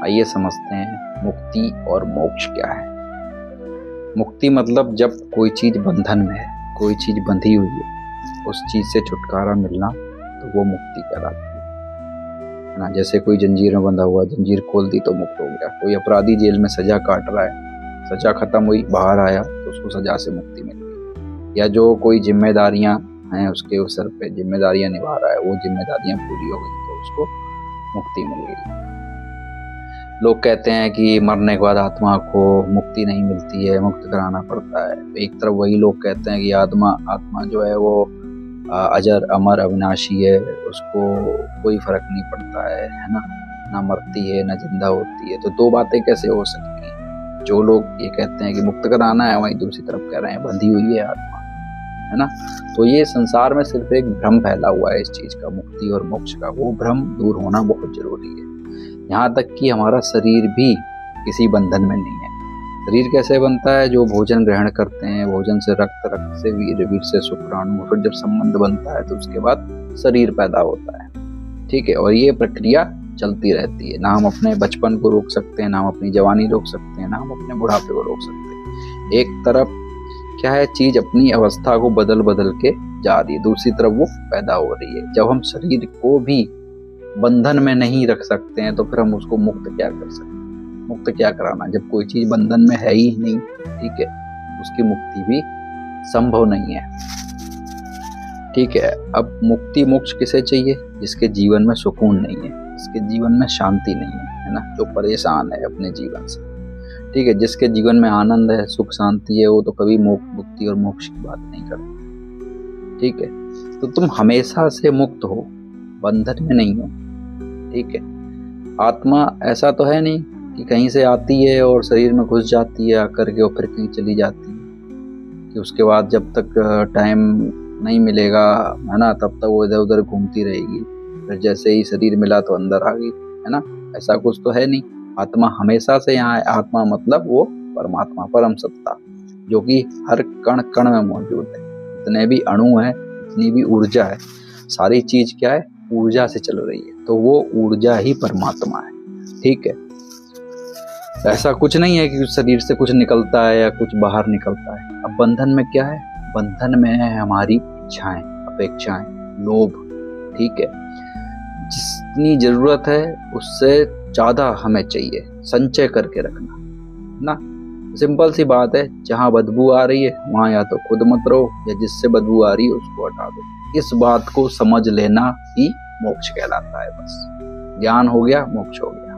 आइए समझते हैं मुक्ति और मोक्ष क्या है। मुक्ति मतलब जब कोई चीज बंधन में है, कोई चीज बंधी हुई है, उस चीज से छुटकारा मिलना, तो वो मुक्ति कहलाती है ना। जैसे कोई जंजीर में बंधा हुआ, जंजीर खोल दी तो मुक्त हो गया। कोई अपराधी जेल में सजा काट रहा है, सजा खत्म हुई, बाहर आया तो उसको सजा से मुक्ति मिल गई। या जो कोई जिम्मेदारियां हैं उसके सर पे जिम्मेदारियां निभा रहा है, वो जिम्मेदारियां पूरी हो गई तो उसको मुक्ति मिल गई। लोग कहते हैं कि मरने के बाद आत्मा को मुक्ति नहीं मिलती है, मुक्त कराना पड़ता है। एक तरफ वही लोग कहते हैं कि आत्मा जो है वो अजर अमर अविनाशी है, उसको कोई फर्क नहीं पड़ता है ना मरती है ना जिंदा होती है। तो दो बातें कैसे हो सकती हैं? जो लोग ये कहते हैं कि मुक्त कराना है, वहीं दूसरी तरफ कह रहे हैं बंधी हुई है आत्मा, है ना। तो ये संसार में सिर्फ एक भ्रम फैला हुआ है इस चीज का, मुक्ति और मोक्ष का। वो भ्रम दूर होना बहुत जरूरी है। यहाँ तक कि हमारा शरीर भी किसी बंधन में नहीं है। शरीर कैसे बनता है? जो भोजन ग्रहण करते हैं, भोजन से रक्त, रक्त से वीर, वीर से शुक्राणु, फिर जब संबंध बनता है तो उसके बाद शरीर पैदा होता है। ठीक है, और ये प्रक्रिया चलती रहती है। ना हम अपने बचपन को रोक सकते हैं, ना हम अपनी जवानी रोक सकते हैं, ना हम अपने बुढ़ापे को रोक सकते हैं। एक तरफ क्या है, चीज अपनी अवस्था को बदल बदल के जा रही है, दूसरी तरफ वो पैदा हो रही है। जब हम शरीर को भी बंधन में नहीं रख सकते हैं तो फिर हम उसको मुक्त क्या कर सकते हैं? मुक्त क्या कराना? जब कोई चीज बंधन में है ही नहीं, ठीक है, उसकी मुक्ति भी संभव नहीं है। ठीक है, अब मुक्ति मोक्ष किसे चाहिए? जिसके जीवन में सुकून नहीं है, जिसके जीवन में शांति नहीं है ना, जो परेशान है अपने जीवन से। ठीक है, जिसके जीवन में आनंद है, सुख शांति है, वो तो कभी मुक्ति और मोक्ष की बात नहीं करता। ठीक है, तो तुम हमेशा से मुक्त हो, बंधन में नहीं हो। ठीक है, आत्मा ऐसा तो है नहीं कि कहीं से आती है और शरीर में घुस जाती है आकर के और फिर कहीं चली जाती है, कि उसके बाद जब तक टाइम नहीं मिलेगा, है ना, तब तक वो इधर उधर घूमती रहेगी, फिर जैसे ही शरीर मिला तो अंदर आ गई, है ना। ऐसा कुछ तो है नहीं। आत्मा हमेशा से यहाँ है। आत्मा मतलब वो परमात्मा, परम सत्ता, जो कि हर कण कण में मौजूद है। जितने भी अणु है, जितनी भी ऊर्जा है, सारी चीज क्या है? ऊर्जा से चल रही है। तो वो ऊर्जा ही परमात्मा है। ठीक है, ऐसा कुछ नहीं है कि शरीर से कुछ निकलता है या कुछ बाहर निकलता है। अब बंधन में क्या है? बंधन में है हमारी इच्छाएं, अपेक्षाएं, लोभ। ठीक है, जितनी जरूरत है उससे ज्यादा हमें चाहिए, संचय करके रखना ना। सिंपल सी बात है, जहां बदबू आ रही है वहां या तो खुद मत रहो, या जिससे बदबू आ रही है उसको हटा दो। इस बात को समझ लेना ही मोक्ष कहलाता है। बस ज्ञान हो गया, मोक्ष हो गया।